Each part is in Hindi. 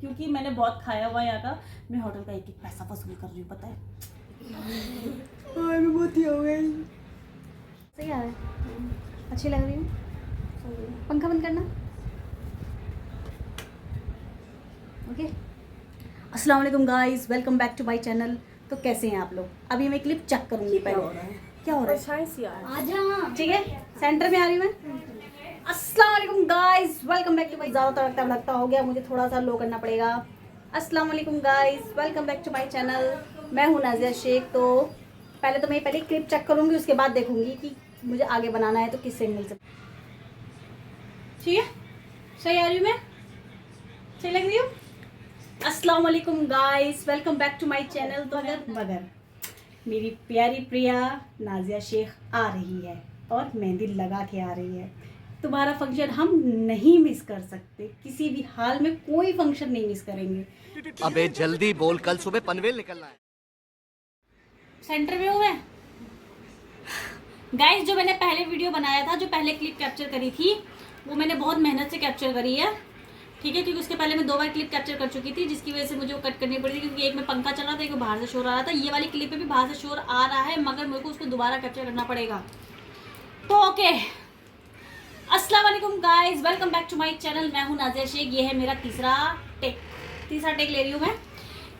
क्योंकि मैंने बहुत खाया हुआ यहाँ का। मैं होटल का एक एक पैसा वसूल कर रही हूँ, पता है। मैं बहुत ही हो गई। सही आ रहा है, अच्छी लग रही हूँ। पंखा बंद करना। ओके। अस्सलाम वालेकुम guys, welcome back to my channel. तो कैसे हैं आप लोग? अभी मैं क्लिप चेक करूँगी पहले। क्या हो रहा है? ठीक है, सेंटर में आ रही हूँ मैं। अस्सलाम वालेकुम guys, welcome back to my, ज़्यादातर टाइम लगता हो गया, मुझे थोड़ा सा लो करना पड़ेगा। अस्सलाम वालेकुम guys, welcome back to my channel. मैं हूँ नाज़िया शेख। तो पहले मैं पहले क्लिप चेक करूँगी, उसके बाद देखूँगी कि मुझे आगे बनाना है तो किस एंगल से। ठीक है, सही आ रही हूँ मैं? सही लग रही हूँ? अस्सलाम वालेकुम guys, welcome back to my channel. तो मगर मेरी प्यारी प्रिया नाज़िया शेख आ रही है और मेहंदी लगा के आ रही है। तुम्हारा फंक्शन हम नहीं मिस कर सकते, किसी भी हाल में कोई फंक्शन नहीं मिस करेंगे। अबे जल्दी बोल, कल सुबह पनवेल निकलना है। सेंटर में हूँ मैं गाइस। जो मैंने पहले वीडियो बनाया था, जो पहले क्लिप कैप्चर करी थी, वो मैंने बहुत मेहनत से कैप्चर करी है, ठीक है। क्योंकि उसके पहले मैं 2 बार क्लिप कैप्चर कर चुकी थी, जिसकी वजह से मुझे वो कट करनी पड़ी थी। क्योंकि एक में पंखा चल रहा था, एक में बाहर से शोर आ रहा था। ये वाली क्लिप में भी बाहर से शोर आ रहा है, मगर मेरे को उसको दोबारा कैप्चर करना पड़ेगा। तो ओके, अस्सलाम वालेकुम guys, welcome back to my channel. मैं हूँ नाज़िया शेख। ये है मेरा तीसरा टेक ले रही हूँ मैं।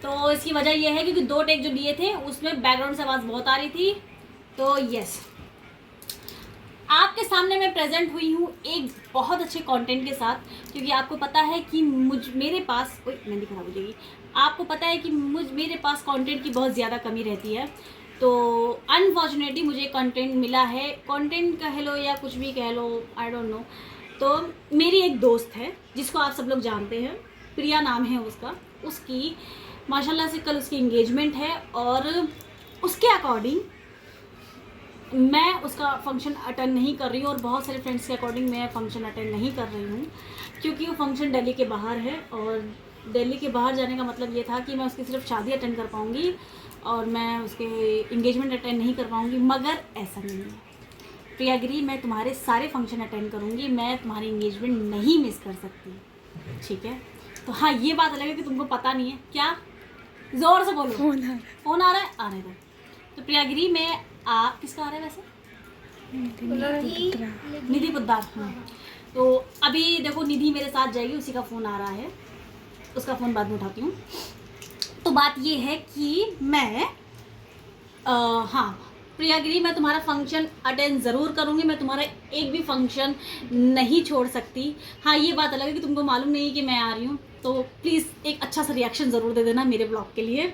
तो इसकी वजह यह है क्योंकि 2 टेक जो लिए थे उसमें बैकग्राउंड से आवाज़ बहुत आ रही थी। तो यस, आपके सामने मैं प्रेजेंट हुई हूँ एक बहुत अच्छे कंटेंट के साथ। क्योंकि आपको पता है कि मेरे पास मेहंदी खराब हो जाएगी। आपको पता है कि मेरे पास कंटेंट की बहुत ज़्यादा कमी रहती है। तो अनफॉर्चुनेटली मुझे कंटेंट मिला है, कंटेंट कह लो या कुछ भी कह लो, आई डोंट नो। तो मेरी एक दोस्त है जिसको आप सब लोग जानते हैं, प्रिया नाम है उसका। उसकी माशाल्लाह से कल उसकी एंगेजमेंट है और उसके अकॉर्डिंग मैं उसका फंक्शन अटेंड नहीं कर रही हूँ। और बहुत सारे फ्रेंड्स के अकॉर्डिंग मैं फ़ंक्शन अटेंड नहीं कर रही हूँ, क्योंकि वो फंक्शन दिल्ली के बाहर है। और दिल्ली के बाहर जाने का मतलब ये था कि मैं उसकी सिर्फ शादी अटेंड कर पाऊँगी और मैं उसके इंगेजमेंट अटेंड नहीं कर पाऊँगी। मगर ऐसा नहीं है प्रियागिरी, मैं तुम्हारे सारे फंक्शन अटेंड करूँगी, मैं तुम्हारी इंगेजमेंट नहीं मिस कर सकती, ठीक है। तो हाँ, ये बात अलग है कि तुमको पता नहीं है। क्या? ज़ोर से बोलो। फ़ोन आ रहा है, आने दो। तो प्रियागिरी, मैं आप किसका आ रहा है वैसे? निधि पुद्दार। तो अभी देखो, निधि मेरे साथ जाएगी, उसी का फ़ोन आ रहा है, उसका फ़ोन बाद में उठाती हूँ। तो बात ये है कि मैं हाँ प्रियागिरी, मैं तुम्हारा फंक्शन अटेंड ज़रूर करूँगी, मैं तुम्हारा एक भी फंक्शन नहीं छोड़ सकती। हाँ, ये बात अलग है कि तुमको मालूम नहीं कि मैं आ रही हूँ। तो प्लीज़ एक अच्छा सा रिएक्शन ज़रूर दे देना मेरे ब्लॉग के लिए।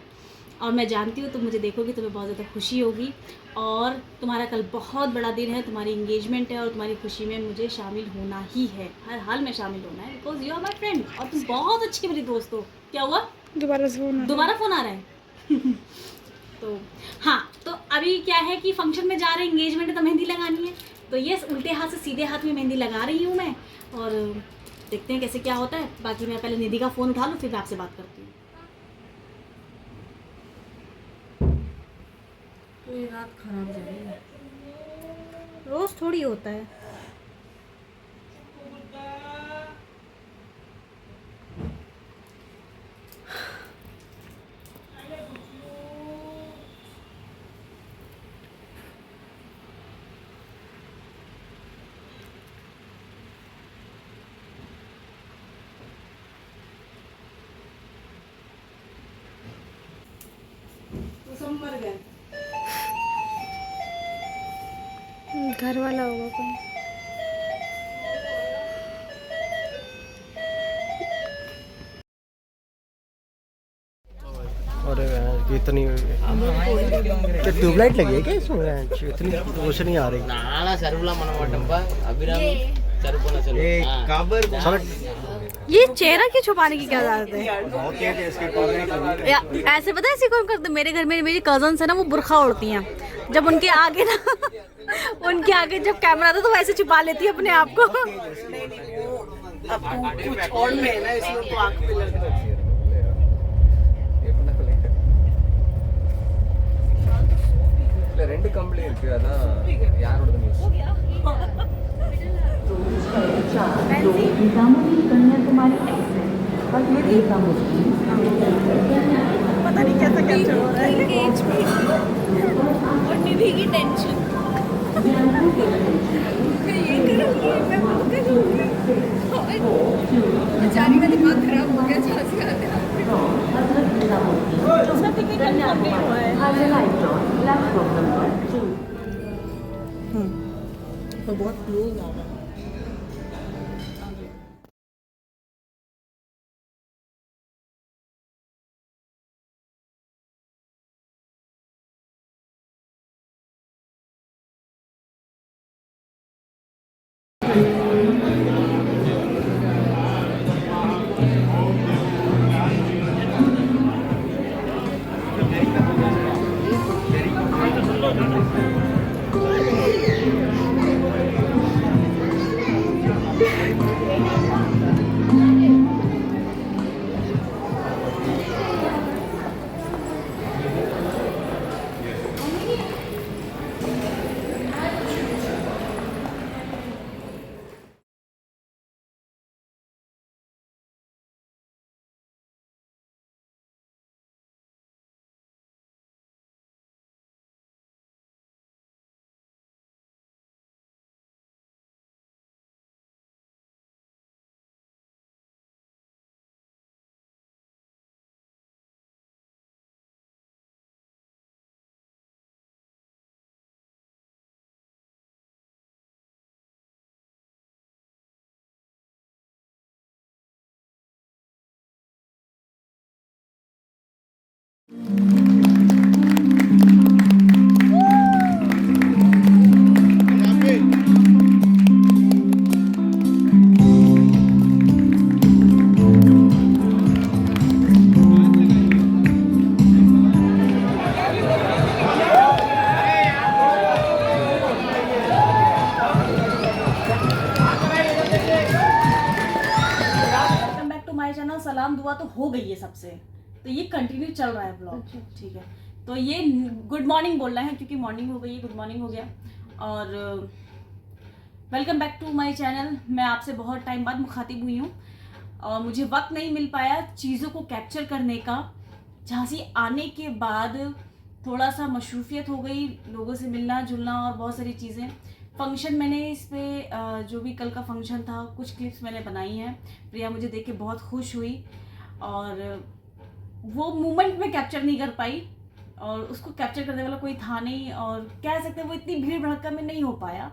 और मैं जानती हूँ तुम मुझे देखोगी, तुम्हें बहुत ज़्यादा खुशी होगी। और तुम्हारा कल बहुत बड़ा दिन है, तुम्हारी इंगेजमेंट है और तुम्हारी खुशी में मुझे शामिल होना ही है, हर हाल में शामिल होना है, because you are my friend और तुम बहुत अच्छी मेरी दोस्त हो। क्या हुआ? दोबारा फ़ोन आ रहा है। तो हाँ, तो अभी क्या है कि फंक्शन में जा रहे हैं, इंगेजमेंट है तो मेहंदी लगानी है। तो ये उल्टे हाथ से सीधे हाथ में मेहंदी लगा रही हूँ मैं, और देखते हैं कैसे क्या होता है। बाकी मैं पहले निधि का फ़ोन उठा लूँ, फिर मैं आपसे बात करती हूँ। पूरी रात खराब जाएगी, रोज़ थोड़ी होता है। मर गए। घर वाला होगा कोई। अरे इतनी ट्यूबलाइट लगी है क्या इसमें? इतनी रोशनी आ रही ये चेहरा क्यों छुपाने की क्या जरूरत है? ऐसे पता है ऐसे कौन करते? मेरे घर में मेरी कजन्स है ना, वो बुर्खा ओढ़ती हैं। जब उनके आगे ना उनके आगे जब कैमरा आता तो वैसे छुपा लेती है अपने आप को। कुछ और में है ना, इसमें तो आंख पे लग रहा है। ரெண்டு கம்பளி இருக்கு, அதான் யாரோட நியூஸ்? कन्याकुमारी एक्सप्रेस पता नहीं कैसा कैप्चर हो रहा है। और निधि की टेंशन ये करूँगी मैं वो करूँगी और बेचारी का दिमाग खराब हो गया झांसी आते उसका टिकट कंफर्म नहीं हुआ है। तो बहुत क्लोज आ रहा है। सलाम दुआ तो हो गई है सबसे, तो ये कंटिन्यू चल रहा है ब्लॉग। ठीक है, तो ये गुड मॉर्निंग बोल रहे हैं क्योंकि मॉर्निंग हो गई है, गुड मॉर्निंग हो गया। और welcome back to my channel. मैं आपसे बहुत टाइम बाद मुखातिब हुई हूँ और मुझे वक्त नहीं मिल पाया चीज़ों को कैप्चर करने का। झांसी आने के बाद थोड़ा सा मशरूफियत हो गई, लोगों से मिलना जुलना और बहुत सारी चीज़ें। फंक्शन मैंने इस पे जो भी कल का फंक्शन था कुछ क्लिप्स मैंने बनाई हैं। प्रिया मुझे देख के बहुत खुश हुई और वो मोमेंट में कैप्चर नहीं कर पाई और उसको कैप्चर करने वाला कोई था नहीं, और कह सकते हैं वो इतनी भीड़ भड़का में नहीं हो पाया,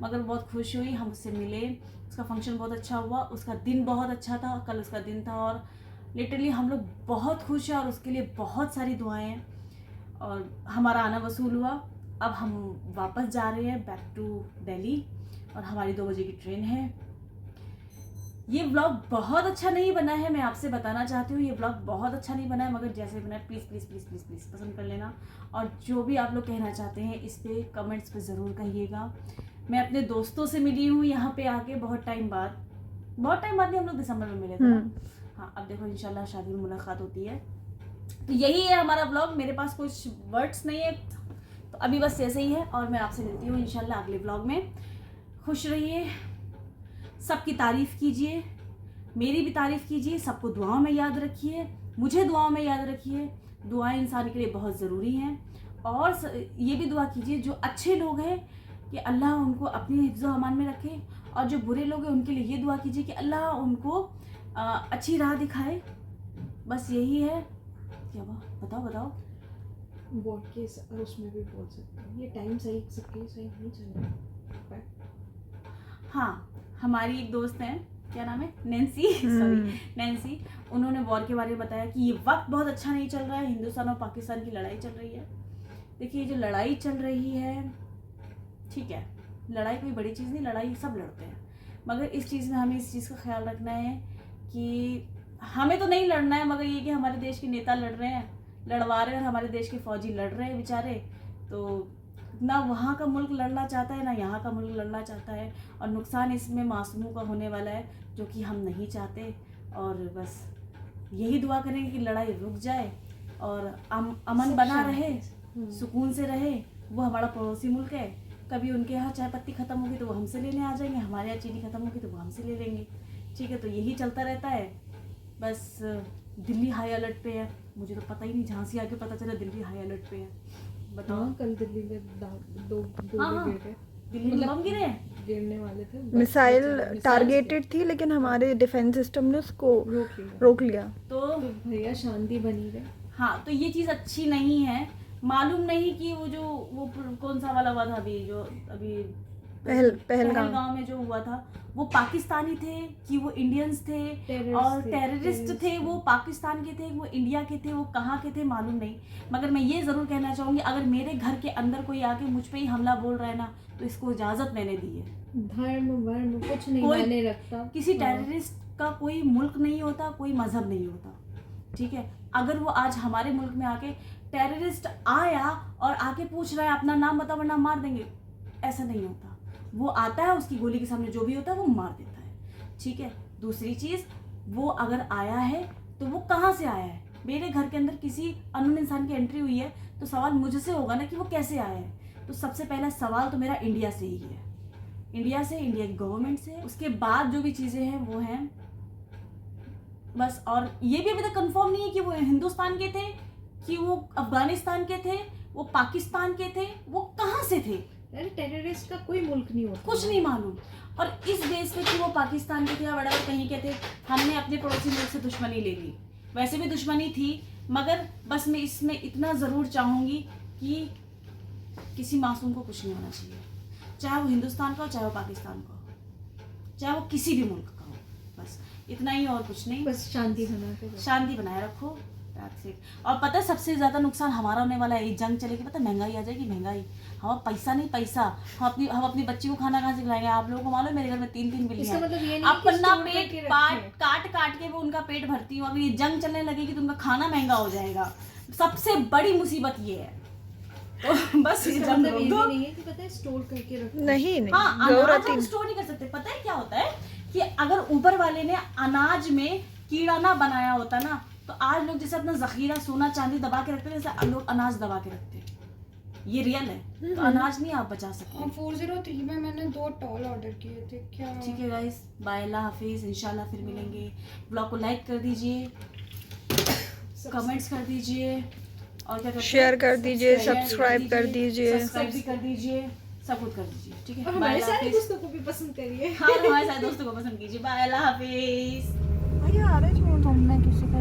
मगर बहुत खुश हुई। हम उससे मिले, उसका फंक्शन बहुत अच्छा हुआ, उसका दिन बहुत अच्छा था, कल उसका दिन था और लिटरली हम लोग बहुत खुश हैं और उसके लिए बहुत सारी दुआएं हैं। और हमारा आना वसूल हुआ। अब हम वापस जा रहे हैं बैक टू दिल्ली और हमारी 2 बजे की ट्रेन है। ये व्लॉग बहुत अच्छा नहीं बना है, मैं आपसे बताना चाहती हूँ, ये व्लॉग बहुत अच्छा नहीं बना है, मगर जैसे बना है please please please please please पसंद कर लेना। और जो भी आप लोग कहना चाहते हैं इस पे कमेंट्स पे ज़रूर कहिएगा। मैं अपने दोस्तों से मिली हूँ यहाँ पे आके बहुत टाइम बाद नहीं, हम लोग दिसंबर में मिले थे ना। हाँ, अब देखो इंशाल्लाह शादी में मुलाकात होती है। तो यही है हमारा व्लॉग, मेरे पास कुछ वर्ड्स नहीं है, तो अभी बस ऐसे ही है और मैं आपसे मिलती हूँ इंशाल्लाह अगले व्लॉग में। खुश रहिए, सबकी तारीफ़ कीजिए, मेरी भी तारीफ़ कीजिए, सबको दुआओं में याद रखिए, मुझे दुआओं में याद रखिए। दुआएं इंसान के लिए बहुत ज़रूरी हैं। और ये भी दुआ कीजिए जो अच्छे लोग हैं कि अल्लाह उनको अपनी हिफ्ज़ व अमान में रखे, और जो बुरे लोग हैं उनके लिए ये दुआ कीजिए कि अल्लाह उनको अच्छी राह दिखाए। बस यही है। क्या बताओ बोर्ड के उसमें भी बोल सकते हैं, ये टाइम सही सबके सही नहीं चल रहा। हाँ, हमारी एक दोस्त हैं, क्या नाम है, नैन्सी, उन्होंने वॉर के बारे में बताया कि ये वक्त बहुत अच्छा नहीं चल रहा है, हिंदुस्तान और पाकिस्तान की लड़ाई चल रही है। देखिए जो लड़ाई चल रही है, ठीक है, लड़ाई कोई बड़ी चीज़ नहीं, लड़ाई सब लड़ते हैं, मगर इस चीज़ में हमें इस चीज़ का ख्याल रखना है कि हमें तो नहीं लड़ना है, मगर ये कि हमारे देश के नेता लड़ रहे हैं, लड़वा रहे हैं, और हमारे देश के फौजी लड़ रहे हैं बेचारे, तो ना वहाँ का मुल्क लड़ना चाहता है ना यहाँ का मुल्क लड़ना चाहता है, और नुकसान इसमें मासूमों का होने वाला है जो कि हम नहीं चाहते। और बस यही दुआ करेंगे कि लड़ाई रुक जाए और अमन बना रहे, सुकून से रहे। वो हमारा पड़ोसी मुल्क है, कभी उनके यहाँ चाय पत्ती ख़त्म होगी तो वो हमसे लेने आ जाएंगे, हमारे यहाँ चीनी ख़त्म होगी तो वो हमसे ले लेंगे, ठीक है। तो यही चलता रहता है, बस दिल्ली हाई अलर्ट पे है। मुझे तो पता ही नहीं, झांसी आके पता चला दिल्ली हाई अलर्ट पे है। बताओ। हाँ, कल दिल्ली में दो हाँ, गिर गए, दिल्ली में बम गिरे हैं। गिरने वाले थे। मिसाइल टारगेटेड थी, लेकिन हमारे डिफेंस सिस्टम ने उसको रोक लिया। तो भैया शांति बनी रहे। हाँ, तो ये चीज़ अच्छी नहीं है। मालूम नहीं कि वो कौन सा वाला हुआ था अभी, जो अभी पहलगाम में जो हुआ था, वो पाकिस्तानी थे कि वो इंडियंस थे, और टेररिस्ट थे वो पाकिस्तान के थे, वो इंडिया के थे, वो कहाँ के थे मालूम नहीं। मगर मैं ये ज़रूर कहना चाहूँगी, अगर मेरे घर के अंदर कोई आके मुझ पे ही हमला बोल रहा है ना, तो इसको इजाज़त मैंने दी है। धर्म वर्म कुछ नहीं मायने रखता। किसी टेररिस्ट का कोई मुल्क नहीं होता, कोई मजहब नहीं होता, ठीक है। अगर वो आज हमारे मुल्क में आके टेररिस्ट आया और आके पूछ रहा है अपना नाम बता वरना मार देंगे, ऐसा नहीं होता। वो आता है, उसकी गोली के सामने जो भी होता है वो मार देता है, ठीक है। दूसरी चीज़, वो अगर आया है तो वो कहाँ से आया है। मेरे घर के अंदर किसी अननोन इंसान की एंट्री हुई है तो सवाल मुझसे होगा ना कि वो कैसे आया है। तो सबसे पहला सवाल तो मेरा इंडिया से ही है, इंडिया से, इंडिया की गवर्नमेंट से। उसके बाद जो भी चीज़ें हैं वो हैं बस। और ये भी अभी तक कंफर्म नहीं है कि वो हिंदुस्तान के थे, कि वो अफगानिस्तान के थे, वो पाकिस्तान के थे, वो कहाँ से थे। अरे टेररिस्ट का कोई मुल्क नहीं होता, कुछ नहीं मालूम। और इस बेस पे कि वो पाकिस्तान के थे या बड़ा कहीं के थे, हमने अपने पड़ोसी मुल्क से दुश्मनी ले ली। वैसे भी दुश्मनी थी, मगर बस मैं इसमें इतना ज़रूर चाहूँगी कि किसी मासूम को कुछ नहीं होना चाहिए, चाहे वो हिंदुस्तान का हो, चाहे वो पाकिस्तान का हो, चाहे वो किसी भी मुल्क का हो। बस इतना ही, और कुछ नहीं। बस शांति बनाए रखो। और पता है सबसे ज्यादा नुकसान हमारा होने वाला है। ये जंग चलेगी, पता महंगाई आ जाएगी, महंगाई। हम पैसा नहीं पैसा, हम अपनी बच्ची को खाना कहाँ से खिलाएंगे। आप लोगों को मालूम, मेरे घर में 3 बिल्लियां हैं। मतलब अपना पेट काट के वो उनका पेट भरती हूँ। अगर ये जंग चलने लगेगी तो उनका खाना महंगा हो जाएगा। सबसे बड़ी मुसीबत ये है। तो बस ये जंग मतलब ये नहीं है कि पता है स्टोर करके रखो। नहीं हाँ, अनाज हम स्टोर नहीं कर सकते। पता है क्या होता है कि अगर ऊपर वाले ने अनाज में कीड़ा ना बनाया होता ना, तो आज लोग जैसे अपना जखीरा सोना चांदी दबा के रखते हैं, जैसे लोग अनाज दबा के रखते हैं। ये रियल है। तो अनाज नहीं आप बचा सकते। 403 में मैंने 2 टॉल ऑर्डर किए थे। क्या ठीक है गाइस, बाय, अल्लाह हाफिज। इंशाल्लाह फिर मिलेंगे। ब्लॉग को लाइक कर दीजिए, कमेंट्स कर दीजिए, और क्या करते हैं, शेयर कर दीजिए, सब्सक्राइब कर दीजिए, सब्सक्राइब भी कर दीजिए, सब कुछ कर दीजिए, ठीक है। और हमारे सारे दोस्तों को भी पसंद करिए। हाँ, हमारे सारे दोस्तों को पसंद कीजिए। बाय, अल्लाह हाफिज। आ रहे घूमने किसी का